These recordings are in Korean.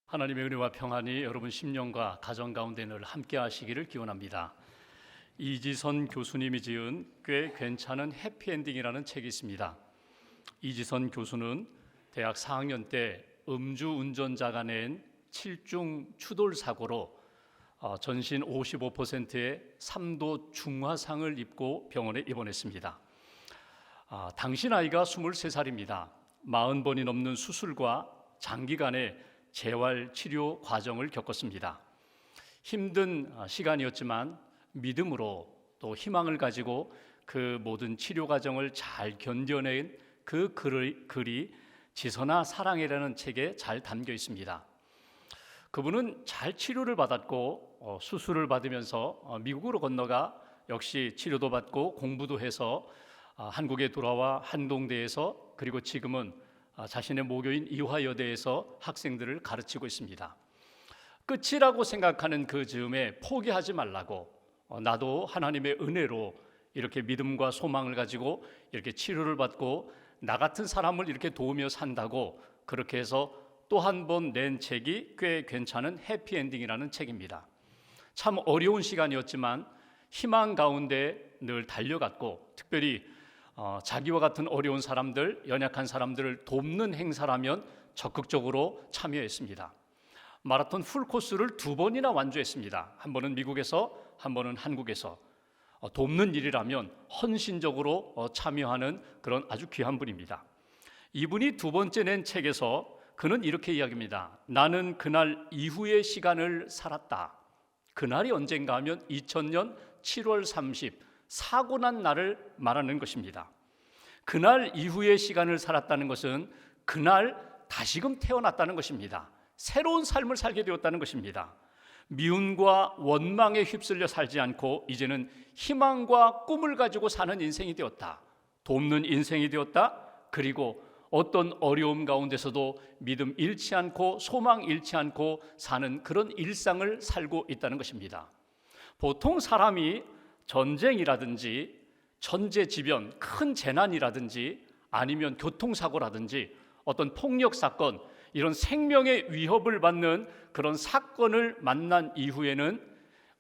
하나님의 은혜와 평안이 여러분 심령과 가정 가운데 늘 함께 하시기를 기원합니다. 이지선 교수님이 지은 꽤 괜찮은 해피엔딩이라는 책이 있습니다. 이지선 교수는 대학 4학년 때 음주운전자가 낸 7중 추돌 사고로 전신 55%의 3도 중화상을 입고 병원에 입원했습니다. 당시 나이가 23살입니다. 40번이 넘는 수술과 장기간의 재활 치료 과정을 겪었습니다. 힘든 시간이었지만 믿음으로 또 희망을 가지고 그 모든 치료 과정을 잘 견뎌낸 그 글이 지선아 사랑이라는 책에 잘 담겨 있습니다. 그분은 잘 치료를 받았고 수술을 받으면서 미국으로 건너가 역시 치료도 받고 공부도 해서 한국에 돌아와 한동대에서 그리고 지금은 자신의 모교인 이화여대에서 학생들을 가르치고 있습니다. 끝이라고 생각하는 그 즈음에 포기하지 말라고, 나도 하나님의 은혜로 이렇게 믿음과 소망을 가지고 이렇게 치료를 받고 나 같은 사람을 이렇게 도우며 산다고, 그렇게 해서 또 한 번 낸 책이 꽤 괜찮은 해피엔딩이라는 책입니다. 참 어려운 시간이었지만 희망 가운데 늘 달려갔고, 특별히 자기와 같은 어려운 사람들, 연약한 사람들을 돕는 행사라면 적극적으로 참여했습니다. 마라톤 풀코스를 2번이나 완주했습니다. 한 번은 미국에서, 한 번은 한국에서. 돕는 일이라면 헌신적으로 참여하는 그런 아주 귀한 분입니다. 이분이 2번째 낸 책에서 그는 이렇게 이야기합니다. 나는 그날 이후의 시간을 살았다. 그날이 언젠가 하면 2000년 7월 30 사고 난 날을 말하는 것입니다. 그날 이후의 시간을 살았다는 것은 그날 다시금 태어났다는 것입니다. 새로운 삶을 살게 되었다는 것입니다. 미움과 원망에 휩쓸려 살지 않고 이제는 희망과 꿈을 가지고 사는 인생이 되었다. 돕는 인생이 되었다. 그리고 어떤 어려움 가운데서도 믿음 잃지 않고 소망 잃지 않고 사는 그런 일상을 살고 있다는 것입니다. 보통 사람이 전쟁이라든지 천재지변, 큰 재난이라든지 아니면 교통사고라든지 어떤 폭력사건, 이런 생명의 위협을 받는 그런 사건을 만난 이후에는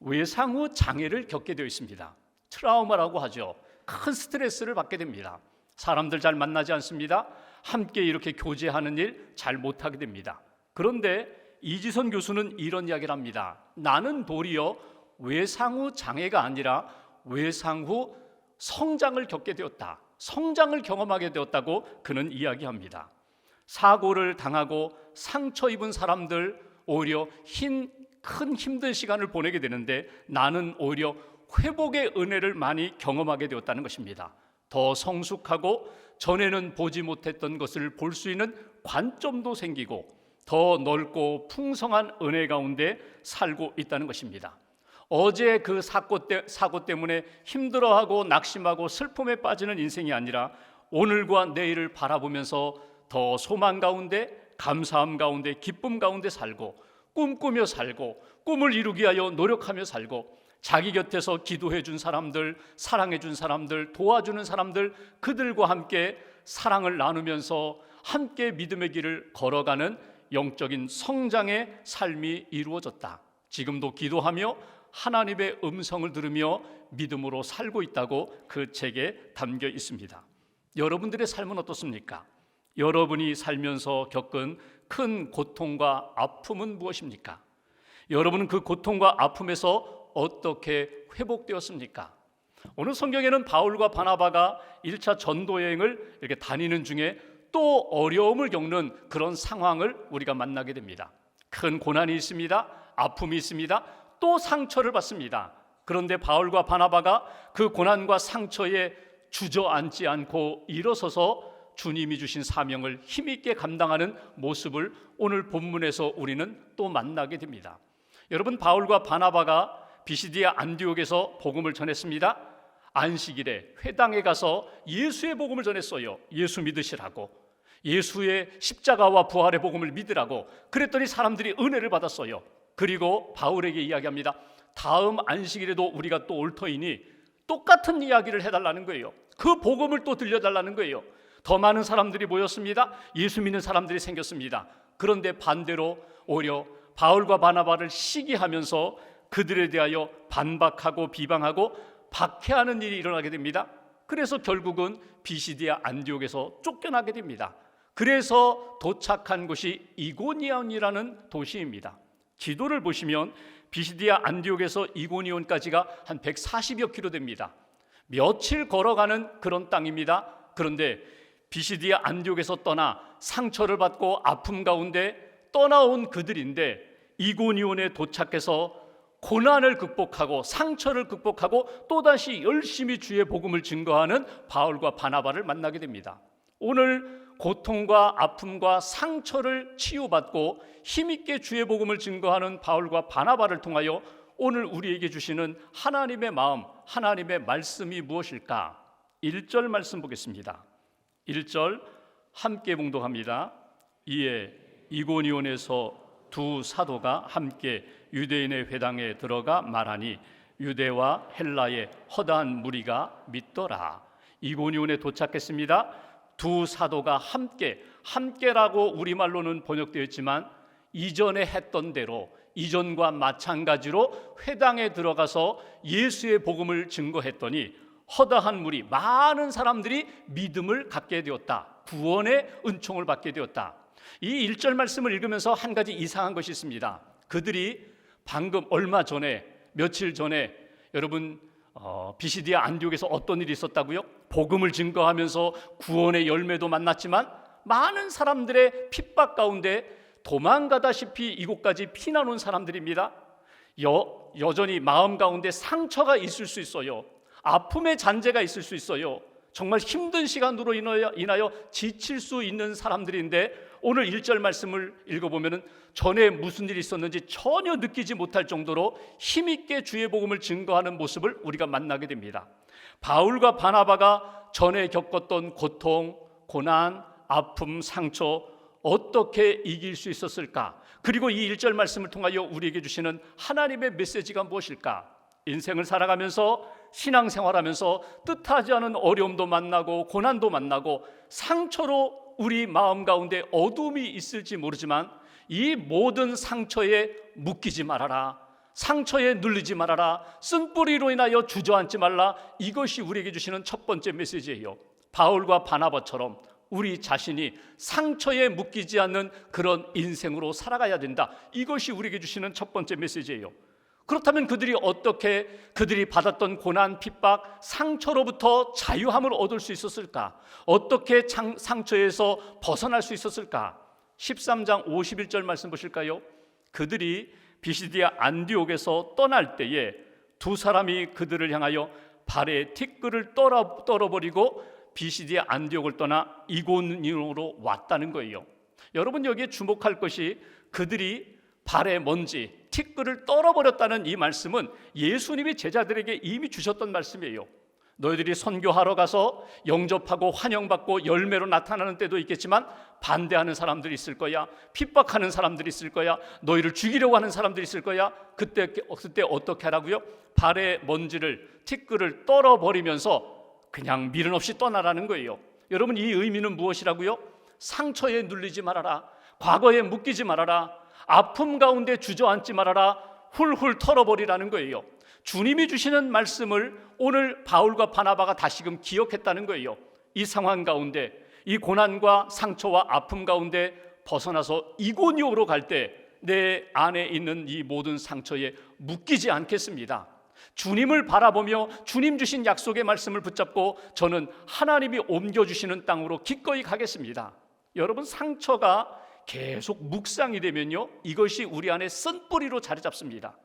외상후 장애를 겪게 되어 있습니다. 트라우마라고 하죠. 큰 스트레스를 받게 됩니다. 사람들 잘 만나지 않습니다. 함께 이렇게 교제하는 일 잘 못하게 됩니다. 그런데 이지선 교수는 이런 이야기를 합니다. 나는 도리어 외상후 장애가 아니라 외상후 성장을 겪게 되었다. 성장을 경험하게 되었다고 그는 이야기합니다. 사고를 당하고 상처 입은 사람들 오히려 큰 힘든 시간을 보내게 되는데 나는 오히려 회복의 은혜를 많이 경험하게 되었다는 것입니다. 더 성숙하고 전에는 보지 못했던 것을 볼 수 있는 관점도 생기고 더 넓고 풍성한 은혜 가운데 살고 있다는 것입니다. 어제 그 사고 때문에 힘들어하고 낙심하고 슬픔에 빠지는 인생이 아니라 오늘과 내일을 바라보면서 더 소망 가운데, 감사함 가운데, 기쁨 가운데 살고 꿈꾸며 살고 꿈을 이루기 위하여 노력하며 살고 자기 곁에서 기도해 준 사람들, 사랑해 준 사람들, 도와주는 사람들, 그들과 함께 사랑을 나누면서 함께 믿음의 길을 걸어가는 영적인 성장의 삶이 이루어졌다. 지금도 기도하며 하나님의 음성을 들으며 믿음으로 살고 있다고 그 책에 담겨 있습니다. 여러분들의 삶은 어떻습니까? 여러분이 살면서 겪은 큰 고통과 아픔은 무엇입니까? 여러분은 그 고통과 아픔에서 어떻게 회복되었습니까? 오늘 성경에는 바울과 바나바가 1차 전도 여행을 이렇게 다니는 중에 또 어려움을 겪는 그런 상황을 우리가 만나게 됩니다. 큰 고난이 있습니다. 아픔이 있습니다. 또 상처를 받습니다. 그런데 바울과 바나바가 그 고난과 상처에 주저앉지 않고 일어서서 주님이 주신 사명을 힘있게 감당하는 모습을 오늘 본문에서 우리는 또 만나게 됩니다. 여러분, 바울과 바나바가 비시디아 안디옥에서 복음을 전했습니다. 안식일에 회당에 가서 예수의 복음을 전했어요. 예수 믿으시라고, 예수의 십자가와 부활의 복음을 믿으라고. 그랬더니 사람들이 은혜를 받았어요. 그리고 바울에게 이야기합니다. 다음 안식일에도 우리가 또 올 터이니 똑같은 이야기를 해달라는 거예요. 그 복음을 또 들려달라는 거예요. 더 많은 사람들이 모였습니다. 예수 믿는 사람들이 생겼습니다. 그런데 반대로 오히려 바울과 바나바를 시기하면서 그들에 대하여 반박하고 비방하고 박해하는 일이 일어나게 됩니다. 그래서 결국은 비시디아 안디옥에서 쫓겨나게 됩니다. 그래서 도착한 곳이 이고니온이라는 도시입니다. 지도를 보시면 비시디아 안디옥에서 이고니온까지가 한 140여 킬로 됩니다. 며칠 걸어가는 그런 땅입니다. 그런데 비시디아 안디옥에서 떠나 상처를 받고 아픔 가운데 떠나온 그들인데 이고니온에 도착해서 고난을 극복하고 상처를 극복하고 또다시 열심히 주의 복음을 증거하는 바울과 바나바를 만나게 됩니다. 오늘 고통과 아픔과 상처를 치유받고 힘있게 주의 복음을 증거하는 바울과 바나바를 통하여 오늘 우리에게 주시는 하나님의 마음, 하나님의 말씀이 무엇일까? 1절 말씀 보겠습니다. 1절 함께 봉독합니다. 이에 이고니온에서 두 사도가 함께 유대인의 회당에 들어가 말하니 유대와 헬라의 허다한 무리가 믿더라. 이고니온에 도착했습니다. 두 사도가 함께라고 우리말로는 번역되어 있지만 이전에 했던 대로 이전과 마찬가지로 회당에 들어가서 예수의 복음을 증거했더니 허다한 무리, 많은 사람들이 믿음을 갖게 되었다. 구원의 은총을 받게 되었다. 이 1절 말씀을 읽으면서 한 가지 이상한 것이 있습니다. 그들이 방금 얼마 전에, 며칠 전에 여러분 비시디아 안디옥에서 어떤 일이 있었다고요? 복음을 증거하면서 구원의 열매도 만났지만 많은 사람들의 핍박 가운데 도망가다시피 이곳까지 피난 온 사람들입니다. 여전히 마음 가운데 상처가 있을 수 있어요. 아픔의 잔재가 있을 수 있어요. 정말 힘든 시간으로 인하여 지칠 수 있는 사람들인데 오늘 1절 말씀을 읽어보면 전에 무슨 일이 있었는지 전혀 느끼지 못할 정도로 힘있게 주의 복음을 증거하는 모습을 우리가 만나게 됩니다. 바울과 바나바가 전에 겪었던 고통, 고난, 아픔, 상처 어떻게 이길 수 있었을까? 그리고 이 1절 말씀을 통하여 우리에게 주시는 하나님의 메시지가 무엇일까? 인생을 살아가면서 신앙생활하면서 뜻하지 않은 어려움도 만나고 고난도 만나고 상처로 우리 마음 가운데 어둠이 있을지 모르지만 이 모든 상처에 묶이지 말아라. 상처에 눌리지 말아라. 쓴뿌리로 인하여 주저앉지 말라. 이것이 우리에게 주시는 첫 번째 메시지예요. 바울과 바나바처럼 우리 자신이 상처에 묶이지 않는 그런 인생으로 살아가야 된다. 이것이 우리에게 주시는 첫 번째 메시지예요. 그렇다면 그들이 받았던 고난, 핍박, 상처로부터 자유함을 얻을 수 있었을까? 어떻게 상처에서 벗어날 수 있었을까? 13장 51절 말씀 보실까요? 그들이 비시디아 안디옥에서 떠날 때에 두 사람이 그들을 향하여 발에 티끌을 떨어버리고 비시디아 안디옥을 떠나 이고니온으로 왔다는 거예요. 여러분 여기에 주목할 것이 그들이 발에 먼지, 티끌을 떨어버렸다는 이 말씀은 예수님이 제자들에게 이미 주셨던 말씀이에요. 너희들이 선교하러 가서 영접하고 환영받고 열매로 나타나는 때도 있겠지만 반대하는 사람들이 있을 거야. 핍박하는 사람들이 있을 거야. 너희를 죽이려고 하는 사람들이 있을 거야. 그때 어떻게 하라고요? 발에 먼지를, 티끌을 떨어버리면서 그냥 미련 없이 떠나라는 거예요. 여러분 이 의미는 무엇이라고요? 상처에 눌리지 말아라. 과거에 묶이지 말아라. 아픔 가운데 주저앉지 말아라. 훌훌 털어버리라는 거예요. 주님이 주시는 말씀을 오늘 바울과 바나바가 다시금 기억했다는 거예요. 이 상황 가운데, 이 고난과 상처와 아픔 가운데 벗어나서 이고니온으로 갈 때 내 안에 있는 이 모든 상처에 묶이지 않겠습니다. 주님을 바라보며 주님 주신 약속의 말씀을 붙잡고 저는 하나님이 옮겨주시는 땅으로 기꺼이 가겠습니다. 여러분 상처가 계속 묵상이 되면요 이것이 우리 안에 쓴뿌리로 자리 잡습니다.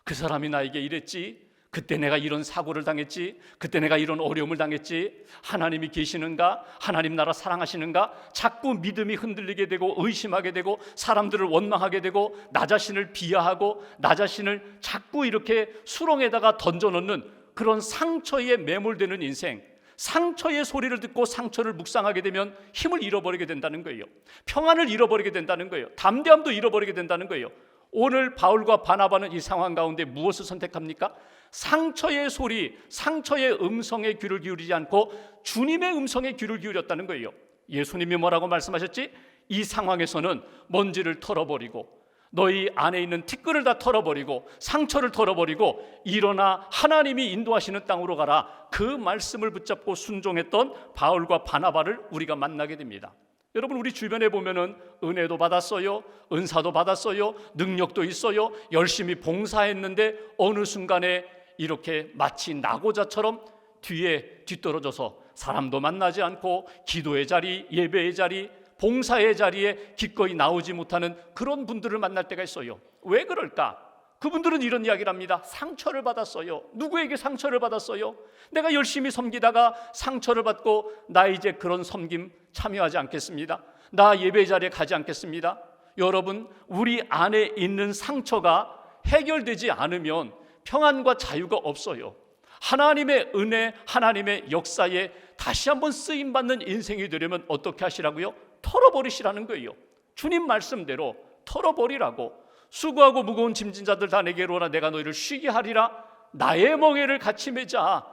그 사람이 나에게 이랬지, 그때 내가 이런 사고를 당했지, 그때 내가 이런 어려움을 당했지, 하나님이 계시는가, 하나님 나라 사랑하시는가, 자꾸 믿음이 흔들리게 되고 의심하게 되고 사람들을 원망하게 되고 나 자신을 비하하고 나 자신을 자꾸 이렇게 수렁에다가 던져놓는 그런 상처에 매몰되는 인생, 상처의 소리를 듣고 상처를 묵상하게 되면 힘을 잃어버리게 된다는 거예요. 평안을 잃어버리게 된다는 거예요. 담대함도 잃어버리게 된다는 거예요. 오늘 바울과 바나바는 이 상황 가운데 무엇을 선택합니까? 상처의 소리, 상처의 음성에 귀를 기울이지 않고 주님의 음성에 귀를 기울였다는 거예요. 예수님이 뭐라고 말씀하셨지? 이 상황에서는 먼지를 털어버리고 너희 안에 있는 티끌을 다 털어버리고 상처를 털어버리고 일어나 하나님이 인도하시는 땅으로 가라. 그 말씀을 붙잡고 순종했던 바울과 바나바를 우리가 만나게 됩니다. 여러분, 우리 주변에 보면은 은혜도 받았어요, 은사도 받았어요, 능력도 있어요, 열심히 봉사했는데 어느 순간에 이렇게 마치 낙오자처럼 뒤에 뒤떨어져서 사람도 만나지 않고 기도의 자리, 예배의 자리, 봉사의 자리에 기꺼이 나오지 못하는 그런 분들을 만날 때가 있어요. 왜 그럴까? 그분들은 이런 이야기를 합니다. 상처를 받았어요. 누구에게 상처를 받았어요? 내가 열심히 섬기다가 상처를 받고 나 이제 그런 섬김 참여하지 않겠습니다. 나 예배 자리에 가지 않겠습니다. 여러분, 우리 안에 있는 상처가 해결되지 않으면 평안과 자유가 없어요. 하나님의 은혜, 하나님의 역사에 다시 한번 쓰임받는 인생이 되려면 어떻게 하시라고요? 털어버리시라는 거예요. 주님 말씀대로 털어버리라고. 수고하고 무거운 짐진 자들 다 내게로 오라. 내가 너희를 쉬게 하리라. 나의 멍에를 같이 매자.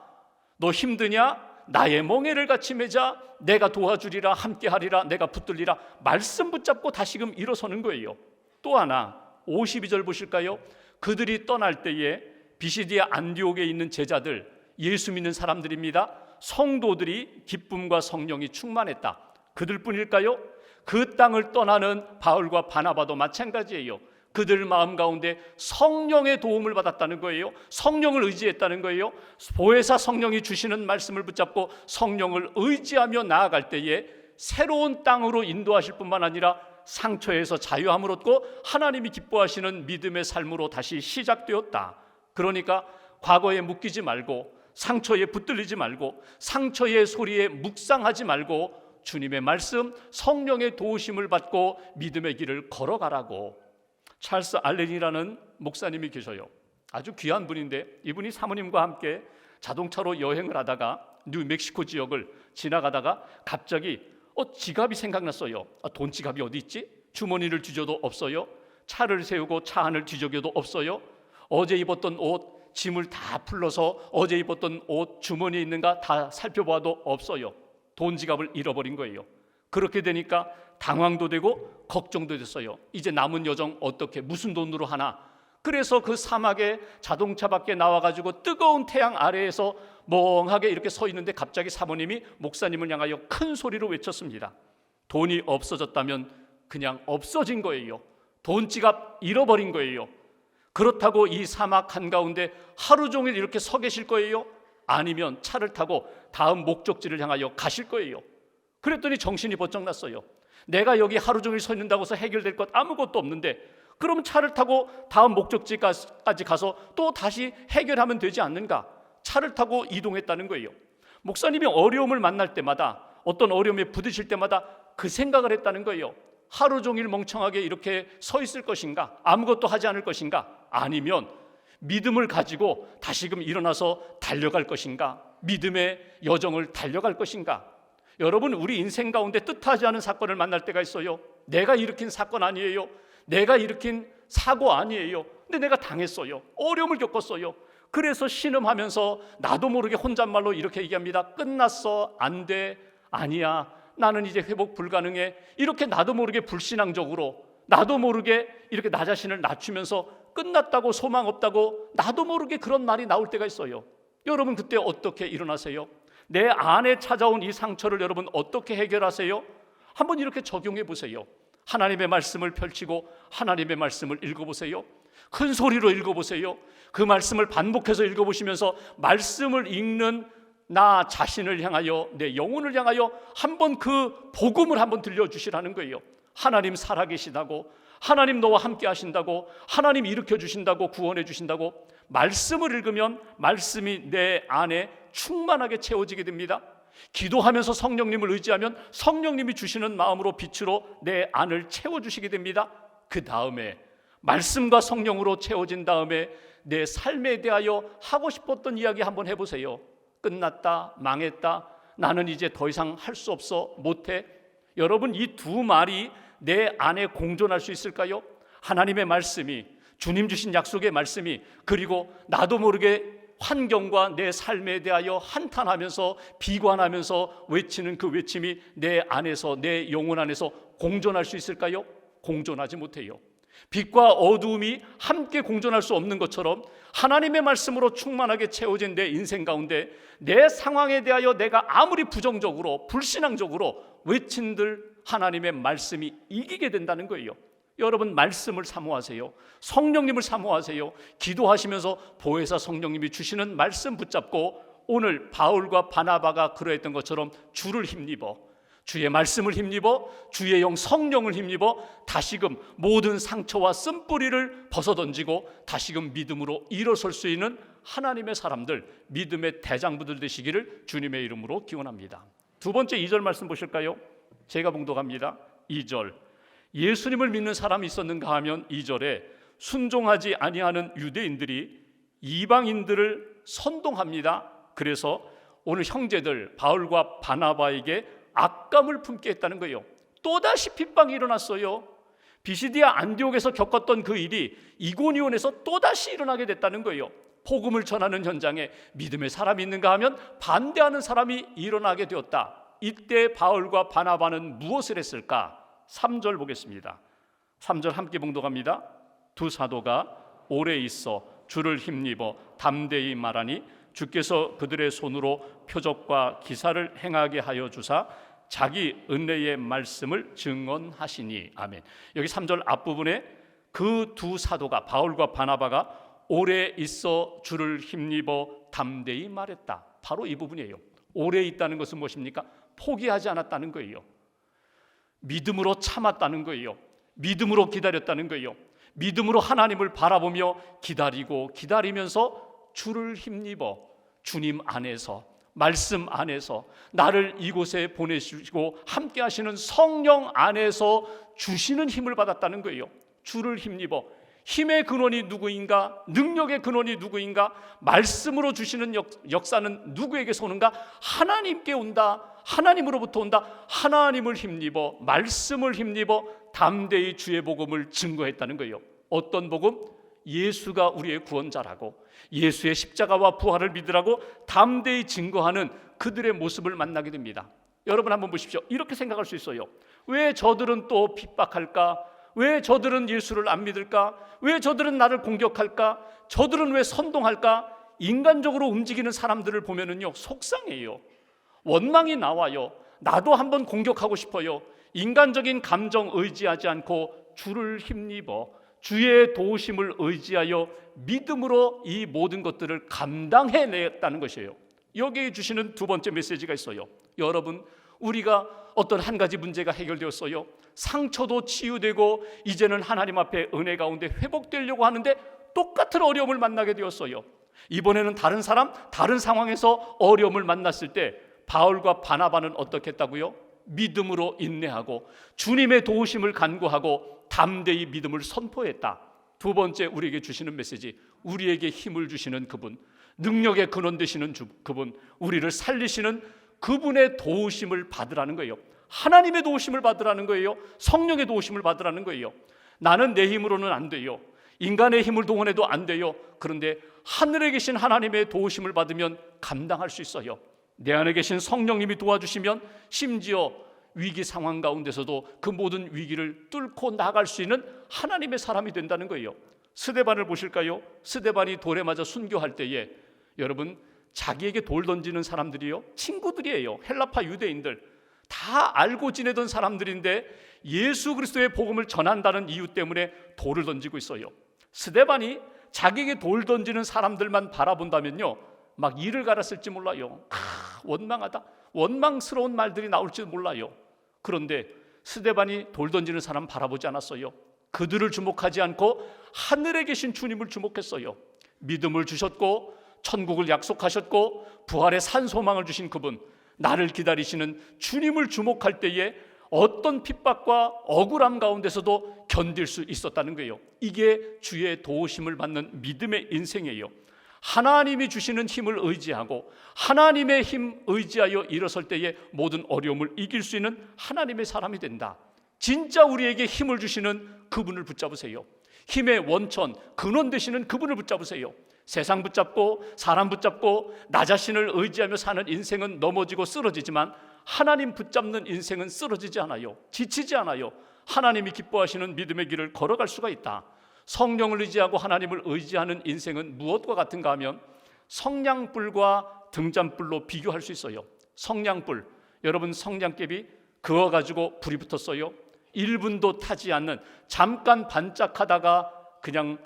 너 힘드냐? 나의 멍에를 같이 매자. 내가 도와주리라. 함께하리라. 내가 붙들리라. 말씀 붙잡고 다시금 일어서는 거예요. 또 하나 52절 보실까요? 그들이 떠날 때에 비시디아 안디옥에 있는 제자들, 예수 믿는 사람들입니다. 성도들이 기쁨과 성령이 충만했다. 그들뿐일까요? 그 땅을 떠나는 바울과 바나바도 마찬가지예요. 그들 마음 가운데 성령의 도움을 받았다는 거예요. 성령을 의지했다는 거예요. 보혜사 성령이 주시는 말씀을 붙잡고 성령을 의지하며 나아갈 때에 새로운 땅으로 인도하실 뿐만 아니라 상처에서 자유함을 얻고 하나님이 기뻐하시는 믿음의 삶으로 다시 시작되었다. 그러니까 과거에 묶이지 말고, 상처에 붙들리지 말고, 상처의 소리에 묵상하지 말고 주님의 말씀, 성령의 도우심을 받고 믿음의 길을 걸어가라고. 찰스 알렌이라는 목사님이 계셔요. 아주 귀한 분인데 이분이 사모님과 함께 자동차로 여행을 하다가 뉴멕시코 지역을 지나가다가 갑자기 지갑이 생각났어요. 돈 지갑이 어디 있지? 주머니를 뒤져도 없어요. 차를 세우고 차 안을 뒤적여도 없어요. 어제 입었던 옷, 짐을 다 풀러서 어제 입었던 옷 주머니에 있는가 다 살펴보아도 없어요. 돈 지갑을 잃어버린 거예요. 그렇게 되니까 당황도 되고 걱정도 됐어요. 이제 남은 여정 어떻게, 무슨 돈으로 하나. 그래서 그 사막에 자동차 밖에 나와가지고 뜨거운 태양 아래에서 멍하게 이렇게 서 있는데 갑자기 사모님이 목사님을 향하여 큰 소리로 외쳤습니다. 돈이 없어졌다면 그냥 없어진 거예요. 돈 지갑 잃어버린 거예요. 그렇다고 이 사막 한가운데 하루 종일 이렇게 서 계실 거예요? 아니면 차를 타고 다음 목적지를 향하여 가실 거예요. 그랬더니 정신이 번쩍 났어요. 내가 여기 하루 종일 서 있는다고 해서 해결될 것 아무것도 없는데 그럼 차를 타고 다음 목적지까지 가서 또 다시 해결하면 되지 않는가? 차를 타고 이동했다는 거예요. 목사님이 어려움을 만날 때마다, 어떤 어려움에 부딪힐 때마다 그 생각을 했다는 거예요. 하루 종일 멍청하게 이렇게 서 있을 것인가? 아무것도 하지 않을 것인가? 아니면 믿음을 가지고 다시금 일어나서 달려갈 것인가? 믿음의 여정을 달려갈 것인가? 여러분, 우리 인생 가운데 뜻하지 않은 사건을 만날 때가 있어요. 내가 일으킨 사건 아니에요. 내가 일으킨 사고 아니에요. 근데 내가 당했어요. 어려움을 겪었어요. 그래서 신음하면서 나도 모르게 혼잣말로 이렇게 얘기합니다. 끝났어. 안 돼. 아니야. 나는 이제 회복 불가능해. 이렇게 나도 모르게 불신앙적으로, 나도 모르게 이렇게 나 자신을 낮추면서 끝났다고, 소망 없다고 나도 모르게 그런 말이 나올 때가 있어요. 여러분, 그때 어떻게 일어나세요? 내 안에 찾아온 이 상처를 여러분 어떻게 해결하세요? 한번 이렇게 적용해 보세요. 하나님의 말씀을 펼치고 하나님의 말씀을 읽어보세요. 큰 소리로 읽어보세요. 그 말씀을 반복해서 읽어보시면서 말씀을 읽는 나 자신을 향하여, 내 영혼을 향하여 한번 그 복음을 한번 들려주시라는 거예요. 하나님 살아계시다고, 하나님 너와 함께 하신다고, 하나님 일으켜 주신다고, 구원해 주신다고. 말씀을 읽으면 말씀이 내 안에 충만하게 채워지게 됩니다. 기도하면서 성령님을 의지하면 성령님이 주시는 마음으로, 빛으로 내 안을 채워주시게 됩니다. 그 다음에 말씀과 성령으로 채워진 다음에 내 삶에 대하여 하고 싶었던 이야기 한번 해보세요. 끝났다, 망했다, 나는 이제 더 이상 할 수 없어, 못해. 여러분, 이 두 말이 내 안에 공존할 수 있을까요? 하나님의 말씀이, 주님 주신 약속의 말씀이, 그리고 나도 모르게 환경과 내 삶에 대하여 한탄하면서 비관하면서 외치는 그 외침이 내 안에서, 내 영혼 안에서 공존할 수 있을까요? 공존하지 못해요. 빛과 어두움이 함께 공존할 수 없는 것처럼 하나님의 말씀으로 충만하게 채워진 내 인생 가운데 내 상황에 대하여 내가 아무리 부정적으로 불신앙적으로 외친들 하나님의 말씀이 이기게 된다는 거예요. 여러분, 말씀을 사모하세요. 성령님을 사모하세요. 기도하시면서 보혜사 성령님이 주시는 말씀 붙잡고 오늘 바울과 바나바가 그러했던 것처럼 주를 힘입어, 주의 말씀을 힘입어, 주의 영 성령을 힘입어 다시금 모든 상처와 쓴뿌리를 벗어던지고 다시금 믿음으로 일어설 수 있는 하나님의 사람들, 믿음의 대장부들 되시기를 주님의 이름으로 기원합니다. 두 번째 2절 말씀 보실까요? 제가 봉독합니다. 2절, 예수님을 믿는 사람이 있었는가 하면 2절에 순종하지 아니하는 유대인들이 이방인들을 선동합니다. 그래서 오늘 형제들 바울과 바나바에게 악감을 품게 했다는 거예요. 또다시 핍박이 일어났어요. 비시디아 안디옥에서 겪었던 그 일이 이고니온에서 또다시 일어나게 됐다는 거예요. 복음을 전하는 현장에 믿음의 사람이 있는가 하면 반대하는 사람이 일어나게 되었다. 이때 바울과 바나바는 무엇을 했을까? 3절 보겠습니다. 3절 함께 봉독합니다. 두 사도가 오래 있어 주를 힘입어 담대히 말하니 주께서 그들의 손으로 표적과 기사를 행하게 하여 주사 자기 은혜의 말씀을 증언하시니. 아멘. 여기 3절 앞부분에 그 두 사도가 바울과 바나바가 오래 있어 주를 힘입어 담대히 말했다. 바로 이 부분이에요. 오래 있다는 것은 무엇입니까? 포기하지 않았다는 거예요. 믿음으로 참았다는 거예요. 믿음으로 기다렸다는 거예요. 믿음으로 하나님을 바라보며 기다리면서 주를 힘입어 주님 안에서, 말씀 안에서, 나를 이곳에 보내시고 함께 하시는 성령 안에서 주시는 힘을 받았다는 거예요. 주를 힘입어. 힘의 근원이 누구인가? 능력의 근원이 누구인가? 말씀으로 주시는 역사는 누구에게서 오는가? 하나님께 온다. 하나님으로부터 온다. 하나님을 힘입어, 말씀을 힘입어 담대히 주의 복음을 증거했다는 거예요. 어떤 복음? 예수가 우리의 구원자라고, 예수의 십자가와 부활을 믿으라고 담대히 증거하는 그들의 모습을 만나게 됩니다. 여러분 한번 보십시오. 이렇게 생각할 수 있어요. 왜 저들은 또 핍박할까? 왜 저들은 예수를 안 믿을까? 왜 저들은 나를 공격할까? 저들은 왜 선동할까? 인간적으로 움직이는 사람들을 보면은요, 속상해요. 원망이 나와요. 나도 한번 공격하고 싶어요. 인간적인 감정 의지하지 않고 주를 힘입어 주의 도우심을 의지하여 믿음으로 이 모든 것들을 감당해냈다는 것이에요. 여기에 주시는 두 번째 메시지가 있어요. 여러분, 우리가 어떤 한 가지 문제가 해결되었어요. 상처도 치유되고 이제는 하나님 앞에 은혜 가운데 회복되려고 하는데 똑같은 어려움을 만나게 되었어요. 이번에는 다른 사람, 다른 상황에서 어려움을 만났을 때 바울과 바나바는 어떻게 했다고요? 믿음으로 인내하고 주님의 도우심을 간구하고 담대히 믿음을 선포했다. 두 번째 우리에게 주시는 메시지, 우리에게 힘을 주시는 그분, 능력의 근원 되시는 그분, 우리를 살리시는 그분의 도우심을 받으라는 거예요. 하나님의 도우심을 받으라는 거예요. 성령의 도우심을 받으라는 거예요. 나는 내 힘으로는 안 돼요. 인간의 힘을 동원해도 안 돼요. 그런데 하늘에 계신 하나님의 도우심을 받으면 감당할 수 있어요. 내 안에 계신 성령님이 도와주시면 심지어 위기 상황 가운데서도 그 모든 위기를 뚫고 나갈 수 있는 하나님의 사람이 된다는 거예요. 스데반을 보실까요? 스데반이 돌에 맞아 순교할 때에 여러분, 자기에게 돌 던지는 사람들이요, 친구들이에요. 헬라파 유대인들, 다 알고 지내던 사람들인데 예수 그리스도의 복음을 전한다는 이유 때문에 돌을 던지고 있어요. 스데반이 자기에게 돌 던지는 사람들만 바라본다면요, 막 이를 갈았을지 몰라요. 원망하다, 원망스러운 말들이 나올지 몰라요. 그런데 스데반이 돌 던지는 사람 바라보지 않았어요. 그들을 주목하지 않고 하늘에 계신 주님을 주목했어요. 믿음을 주셨고 천국을 약속하셨고 부활의 산소망을 주신 그분, 나를 기다리시는 주님을 주목할 때에 어떤 핍박과 억울함 가운데서도 견딜 수 있었다는 거예요. 이게 주의 도우심을 받는 믿음의 인생이에요. 하나님이 주시는 힘을 의지하고 하나님의 힘 의지하여 일어설 때에 모든 어려움을 이길 수 있는 하나님의 사람이 된다. 진짜 우리에게 힘을 주시는 그분을 붙잡으세요. 힘의 원천, 근원 되시는 그분을 붙잡으세요. 세상 붙잡고 사람 붙잡고 나 자신을 의지하며 사는 인생은 넘어지고 쓰러지지만 하나님 붙잡는 인생은 쓰러지지 않아요. 지치지 않아요. 하나님이 기뻐하시는 믿음의 길을 걸어갈 수가 있다. 성령을 의지하고 하나님을 의지하는 인생은 무엇과 같은가 하면 성냥불과 등잔불로 비교할 수 있어요. 성냥불, 여러분 성냥개비 그어가지고 불이 붙었어요. 1분도 타지 않는, 잠깐 반짝하다가 그냥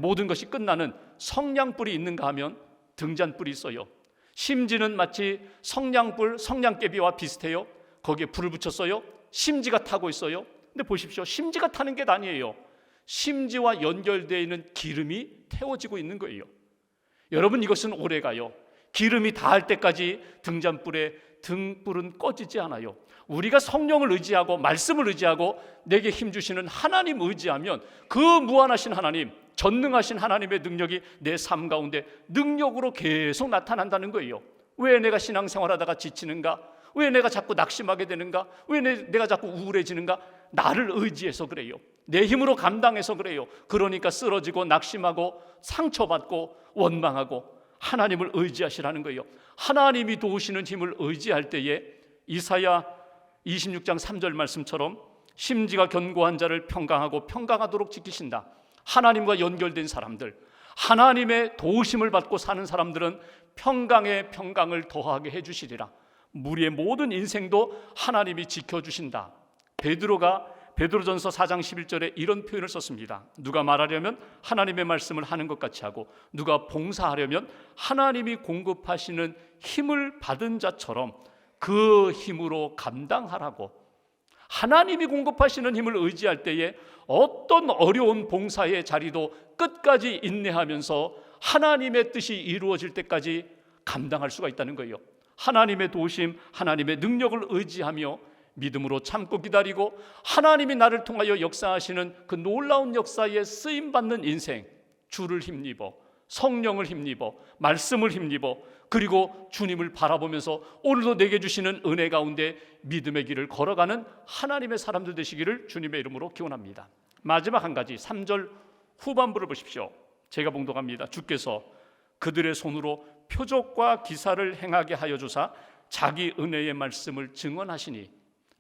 모든 것이 끝나는 성냥불이 있는가 하면 등잔불이 있어요. 심지는 마치 성냥불, 성냥개비와 비슷해요. 거기에 불을 붙였어요. 심지가 타고 있어요. 근데 보십시오, 심지가 타는 게 아니에요. 심지와 연결되어 있는 기름이 태워지고 있는 거예요. 여러분, 이것은 오래가요. 기름이 닿을 때까지 등불은 꺼지지 않아요. 우리가 성령을 의지하고 말씀을 의지하고 내게 힘주시는 하나님 의지하면 그 무한하신 하나님, 전능하신 하나님의 능력이 내 삶 가운데 능력으로 계속 나타난다는 거예요. 왜 내가 신앙생활하다가 지치는가? 왜 내가 자꾸 낙심하게 되는가? 왜 내가 자꾸 우울해지는가? 나를 의지해서 그래요. 내 힘으로 감당해서 그래요. 그러니까 쓰러지고 낙심하고 상처받고 원망하고 하나님을 의지하시라는 거예요. 하나님이 도우시는 힘을 의지할 때에 이사야 26장 3절 말씀처럼 심지가 견고한 자를 평강하고 평강하도록 지키신다. 하나님과 연결된 사람들, 하나님의 도우심을 받고 사는 사람들은 평강에 평강을 더하게 해주시리라. 우리의 모든 인생도 하나님이 지켜주신다. 베드로전서 4장 11절에 이런 표현을 썼습니다. 누가 말하려면 하나님의 말씀을 하는 것 같이 하고, 누가 봉사하려면 하나님이 공급하시는 힘을 받은 자처럼 그 힘으로 감당하라고. 하나님이 공급하시는 힘을 의지할 때에 어떤 어려운 봉사의 자리도 끝까지 인내하면서 하나님의 뜻이 이루어질 때까지 감당할 수가 있다는 거예요. 하나님의 도우심, 하나님의 능력을 의지하며 믿음으로 참고 기다리고 하나님이 나를 통하여 역사하시는 그 놀라운 역사에 쓰임받는 인생, 주를 힘입어, 성령을 힘입어, 말씀을 힘입어, 그리고 주님을 바라보면서 오늘도 내게 주시는 은혜 가운데 믿음의 길을 걸어가는 하나님의 사람들 되시기를 주님의 이름으로 기원합니다. 마지막 한 가지, 3절 후반부를 보십시오. 제가 봉독합니다. 주께서 그들의 손으로 표적과 기사를 행하게 하여 주사 자기 은혜의 말씀을 증언하시니,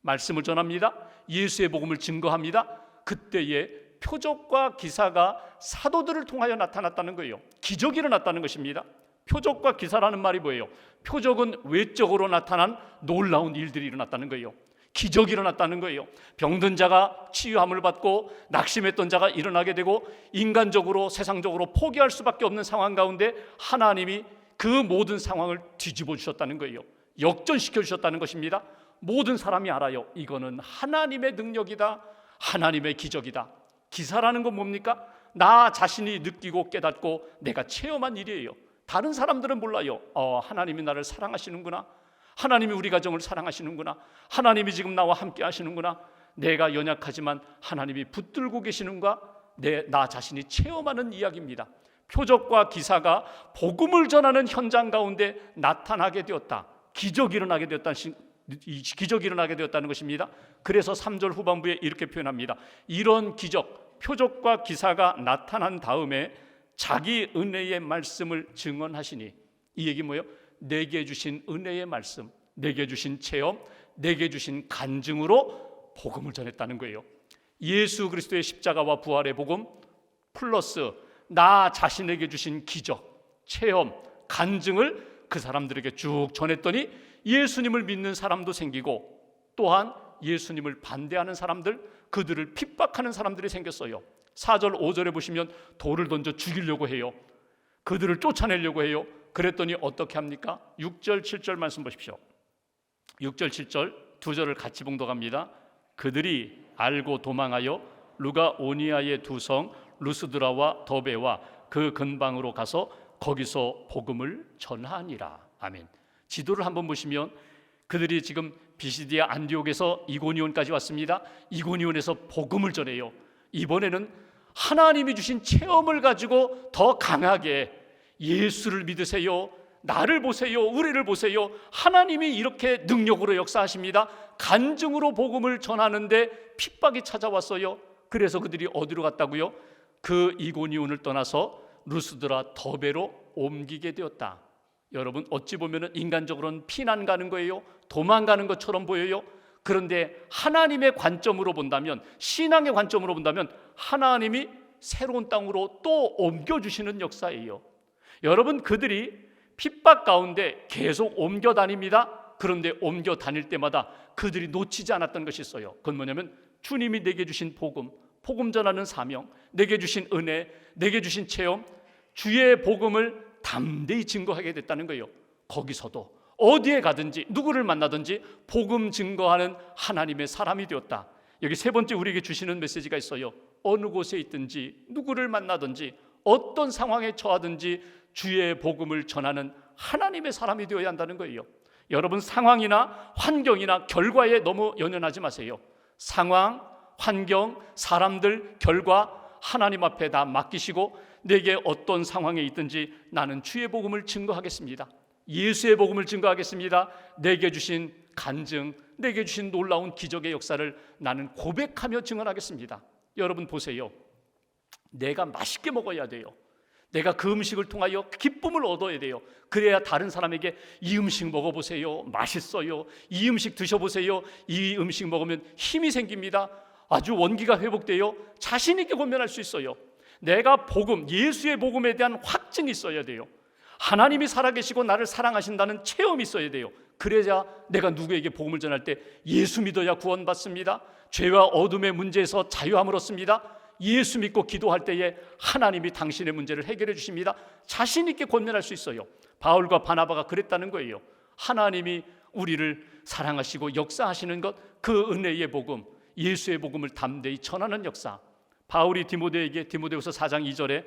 말씀을 전합니다. 예수의 복음을 증거합니다. 그때에 표적과 기사가 사도들을 통하여 나타났다는 거예요. 기적이 일어났다는 것입니다. 표적과 기사라는 말이 뭐예요? 표적은 외적으로 나타난 놀라운 일들이 일어났다는 거예요. 기적이 일어났다는 거예요. 병든 자가 치유함을 받고 낙심했던 자가 일어나게 되고 인간적으로 세상적으로 포기할 수밖에 없는 상황 가운데 하나님이 그 모든 상황을 뒤집어 주셨다는 거예요. 역전시켜 주셨다는 것입니다. 모든 사람이 알아요. 이거는 하나님의 능력이다. 하나님의 기적이다. 기사라는 건 뭡니까? 나 자신이 느끼고 깨닫고 내가 체험한 일이에요. 다른 사람들은 몰라요. 하나님이 나를 사랑하시는구나. 하나님이 우리 가정을 사랑하시는구나. 하나님이 지금 나와 함께 하시는구나. 내가 연약하지만 하나님이 붙들고 계시는가? 나 자신이 체험하는 이야기입니다. 표적과 기사가 복음을 전하는 현장 가운데 나타나게 되었다. 기적이 일어나게 되었다는 것입니다. 그래서 3절 후반부에 이렇게 표현합니다. 이런 기적, 표적과 기사가 나타난 다음에 자기 은혜의 말씀을 증언하시니, 이 얘기 뭐예요? 내게 주신 은혜의 말씀, 내게 주신 체험, 내게 주신 간증으로 복음을 전했다는 거예요. 예수 그리스도의 십자가와 부활의 복음 플러스 나 자신에게 주신 기적, 체험, 간증을 그 사람들에게 쭉 전했더니 예수님을 믿는 사람도 생기고, 또한 예수님을 반대하는 사람들, 그들을 핍박하는 사람들이 생겼어요. 4절 5절에 보시면 돌을 던져 죽이려고 해요. 그들을 쫓아내려고 해요. 그랬더니 어떻게 합니까? 6절 7절 말씀 보십시오. 6절 7절 두 절을 같이 봉독합니다. 그들이 알고 도망하여 루가오니아의 두 성 루스드라와 더베와 그 근방으로 가서 거기서 복음을 전하니라. 아멘. 지도를 한번 보시면 그들이 지금 비시디아 안디옥에서 이고니온까지 왔습니다. 이고니온에서 복음을 전해요. 이번에는 하나님이 주신 체험을 가지고 더 강하게 예수를 믿으세요, 나를 보세요, 우리를 보세요, 하나님이 이렇게 능력으로 역사하십니다. 간증으로 복음을 전하는데 핍박이 찾아왔어요. 그래서 그들이 어디로 갔다고요? 그 이고니온을 떠나서 루스드라 더베로 옮기게 되었다. 여러분, 어찌 보면 인간적으로는 피난 가는 거예요. 도망가는 것처럼 보여요. 그런데 하나님의 관점으로 본다면, 신앙의 관점으로 본다면 하나님이 새로운 땅으로 또 옮겨주시는 역사예요. 여러분, 그들이 핍박 가운데 계속 옮겨 다닙니다. 그런데 옮겨 다닐 때마다 그들이 놓치지 않았던 것이 있어요. 그건 뭐냐면 주님이 내게 주신 복음, 복음 전하는 사명, 내게 주신 은혜, 내게 주신 체험, 주의 복음을 담대히 증거하게 됐다는 거예요. 거기서도 어디에 가든지 누구를 만나든지 복음 증거하는 하나님의 사람이 되었다. 여기 세 번째 우리에게 주시는 메시지가 있어요. 어느 곳에 있든지 누구를 만나든지 어떤 상황에 처하든지 주의 복음을 전하는 하나님의 사람이 되어야 한다는 거예요. 여러분, 상황이나 환경이나 결과에 너무 연연하지 마세요. 상황, 환경, 사람들, 결과 하나님 앞에 다 맡기시고 내게 어떤 상황에 있든지 나는 주의 복음을 증거하겠습니다. 예수의 복음을 증거하겠습니다. 내게 주신 간증, 내게 주신 놀라운 기적의 역사를 나는 고백하며 증언하겠습니다. 여러분 보세요. 내가 맛있게 먹어야 돼요. 내가 그 음식을 통하여 기쁨을 얻어야 돼요. 그래야 다른 사람에게 이 음식 먹어보세요, 맛있어요, 이 음식 드셔보세요, 이 음식 먹으면 힘이 생깁니다, 아주 원기가 회복돼요, 자신 있게 권면할 수 있어요. 내가 복음, 예수의 복음에 대한 확증이 있어야 돼요. 하나님이 살아계시고 나를 사랑하신다는 체험이 있어야 돼요. 그래야 내가 누구에게 복음을 전할 때 예수 믿어야 구원받습니다. 죄와 어둠의 문제에서 자유함을 얻습니다. 예수 믿고 기도할 때에 하나님이 당신의 문제를 해결해 주십니다. 자신 있게 권면할 수 있어요. 바울과 바나바가 그랬다는 거예요. 하나님이 우리를 사랑하시고 역사하시는 것, 그 은혜의 복음, 예수의 복음을 담대히 전하는 역사. 바울이 디모데에게 디모데후서 4장 2절에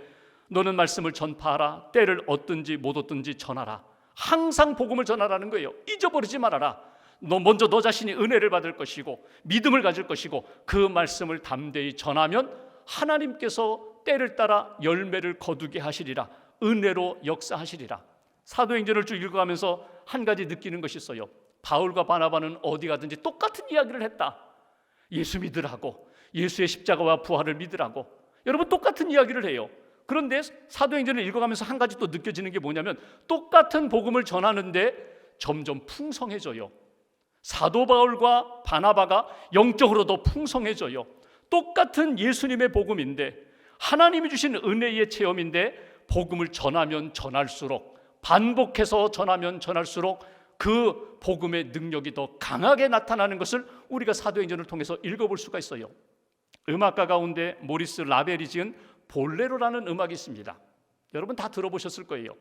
너는 말씀을 전파하라, 때를 얻든지 못 얻든지 전하라. 항상 복음을 전하라는 거예요. 잊어버리지 말아라. 먼저 너 자신이 은혜를 받을 것이고 믿음을 가질 것이고 그 말씀을 담대히 전하면 하나님께서 때를 따라 열매를 거두게 하시리라. 은혜로 역사하시리라. 사도행전을 쭉 읽어가면서 한 가지 느끼는 것이 있어요. 바울과 바나바는 어디 가든지 똑같은 이야기를 했다. 예수 믿으라고, 예수의 십자가와 부활을 믿으라고. 여러분, 똑같은 이야기를 해요. 그런데 사도행전을 읽어가면서 한 가지 또 느껴지는 게 뭐냐면 똑같은 복음을 전하는데 점점 풍성해져요. 사도 바울과 바나바가 영적으로 더 풍성해져요. 똑같은 예수님의 복음인데, 하나님이 주신 은혜의 체험인데, 복음을 전하면 전할수록, 반복해서 전하면 전할수록 그 복음의 능력이 더 강하게 나타나는 것을 우리가 사도행전을 통해서 읽어볼 수가 있어요. 음악가 가운데 모리스 라벨이 지은 볼레로라는 음악이 있습니다. 여러분 다 들어보셨을 거예요.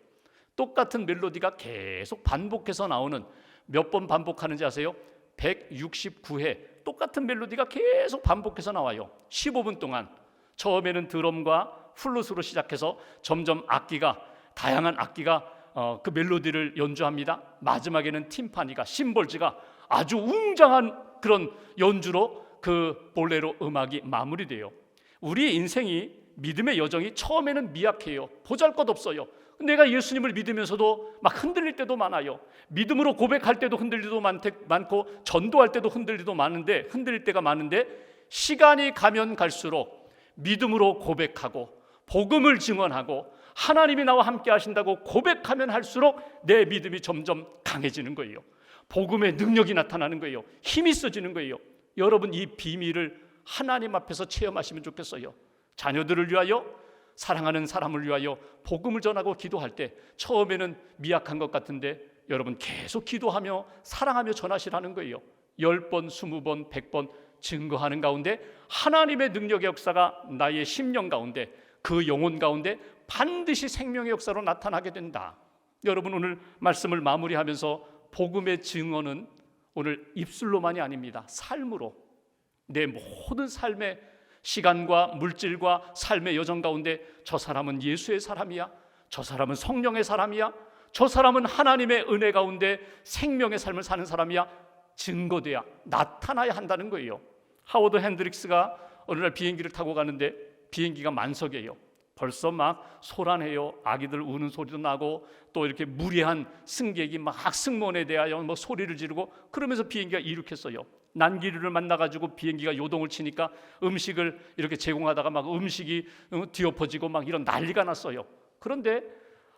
똑같은 멜로디가 계속 반복해서 나오는, 몇 번 반복하는지 아세요? 169회 똑같은 멜로디가 계속 반복해서 나와요. 15분 동안. 처음에는 드럼과 플룻으로 시작해서 점점 악기가, 다양한 악기가 그 멜로디를 연주합니다. 마지막에는 팀파니가, 심벌즈가 아주 웅장한 그런 연주로 그 볼레로 음악이 마무리돼요. 우리 인생이, 믿음의 여정이 처음에는 미약해요. 보잘것없어요. 내가 예수님을 믿으면서도 막 흔들릴 때도 많아요. 믿음으로 고백할 때도 흔들릴 때도 많고, 전도할 때도 흔들릴 때가 많은데 시간이 가면 갈수록 믿음으로 고백하고 복음을 증언하고 하나님이 나와 함께 하신다고 고백하면 할수록 내 믿음이 점점 강해지는 거예요. 복음의 능력이 나타나는 거예요. 힘이 있어지는 거예요. 여러분, 이 비밀을 하나님 앞에서 체험하시면 좋겠어요. 자녀들을 위하여, 사랑하는 사람을 위하여 복음을 전하고 기도할 때 처음에는 미약한 것 같은데 여러분 계속 기도하며 사랑하며 전하시라는 거예요. 10번, 20번, 100번 증거하는 가운데 하나님의 능력의 역사가 나의 심령 가운데, 그 영혼 가운데 반드시 생명의 역사로 나타나게 된다. 여러분, 오늘 말씀을 마무리하면서 복음의 증언은 오늘 입술로만이 아닙니다. 삶으로, 내 모든 삶의 시간과 물질과 삶의 여정 가운데 저 사람은 예수의 사람이야, 저 사람은 성령의 사람이야, 저 사람은 하나님의 은혜 가운데 생명의 삶을 사는 사람이야, 증거돼야, 나타나야 한다는 거예요. 하워드 핸드릭스가 어느 날 비행기를 타고 가는데 비행기가 만석이에요. 벌써 막 소란해요. 아기들 우는 소리도 나고 또 이렇게 무례한 승객이 막 승무원에 대하여 뭐 소리를 지르고 그러면서 비행기가 이륙했어요. 난기류를 만나가지고 비행기가 요동을 치니까 음식을 이렇게 제공하다가 막 음식이 뒤엎어지고 막 이런 난리가 났어요. 그런데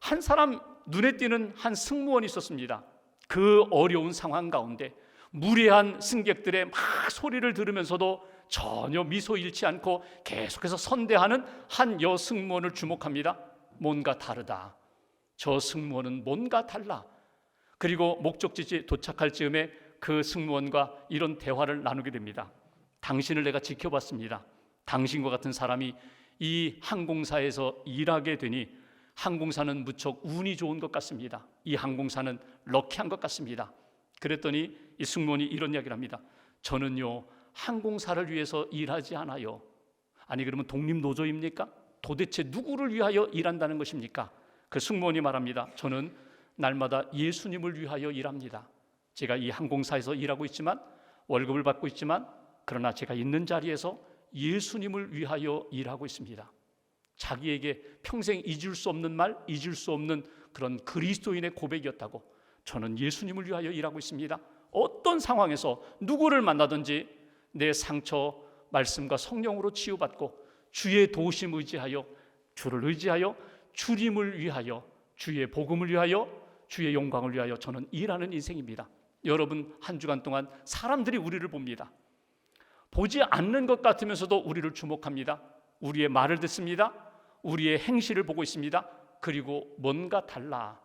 한 사람, 눈에 띄는 한 승무원이 있었습니다. 그 어려운 상황 가운데 무례한 승객들의 막 소리를 들으면서도 전혀 미소 잃지 않고 계속해서 선대하는 한 여승무원을 주목합니다. 뭔가 다르다. 저 승무원은 뭔가 달라. 그리고 목적지에 도착할 즈음에 그 승무원과 이런 대화를 나누게 됩니다. 당신을 내가 지켜봤습니다. 당신과 같은 사람이 이 항공사에서 일하게 되니 항공사는 무척 운이 좋은 것 같습니다. 이 항공사는 럭키한 것 같습니다. 그랬더니 이 승무원이 이런 이야기를 합니다. 저는요, 항공사를 위해서 일하지 않아요. 아니, 그러면 독립노조입니까? 도대체 누구를 위하여 일한다는 것입니까? 그 승무원이 말합니다. 저는 날마다 예수님을 위하여 일합니다. 제가 이 항공사에서 일하고 있지만, 월급을 받고 있지만, 그러나 제가 있는 자리에서 예수님을 위하여 일하고 있습니다. 자기에게 평생 잊을 수 없는 말, 잊을 수 없는 그런 그리스도인의 고백이었다고. 저는 예수님을 위하여 일하고 있습니다. 어떤 상황에서 누구를 만나든지 내 상처, 말씀과 성령으로 치유받고 주의 도우심 의지하여, 주를 의지하여 주님을 위하여, 주의 복음을 위하여, 주의 영광을 위하여 저는 일하는 인생입니다. 여러분, 한 주간 동안 사람들이 우리를 봅니다. 보지 않는 것 같으면서도 우리를 주목합니다. 우리의 말을 듣습니다. 우리의 행실을 보고 있습니다. 그리고 뭔가 달라.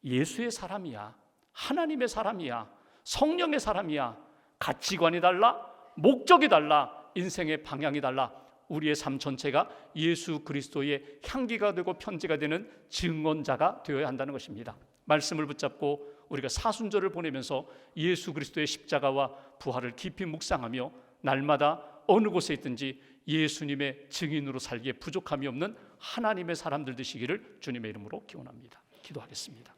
예수의 사람이야. 하나님의 사람이야. 성령의 사람이야. 가치관이 달라. 목적이 달라. 인생의 방향이 달라. 우리의 삶 전체가 예수 그리스도의 향기가 되고 편지가 되는 증언자가 되어야 한다는 것입니다. 말씀을 붙잡고 우리가 사순절을 보내면서 예수 그리스도의 십자가와 부활을 깊이 묵상하며 날마다 어느 곳에 있든지 예수님의 증인으로 살기에 부족함이 없는 하나님의 사람들 되시기를 주님의 이름으로 기원합니다. 기도하겠습니다.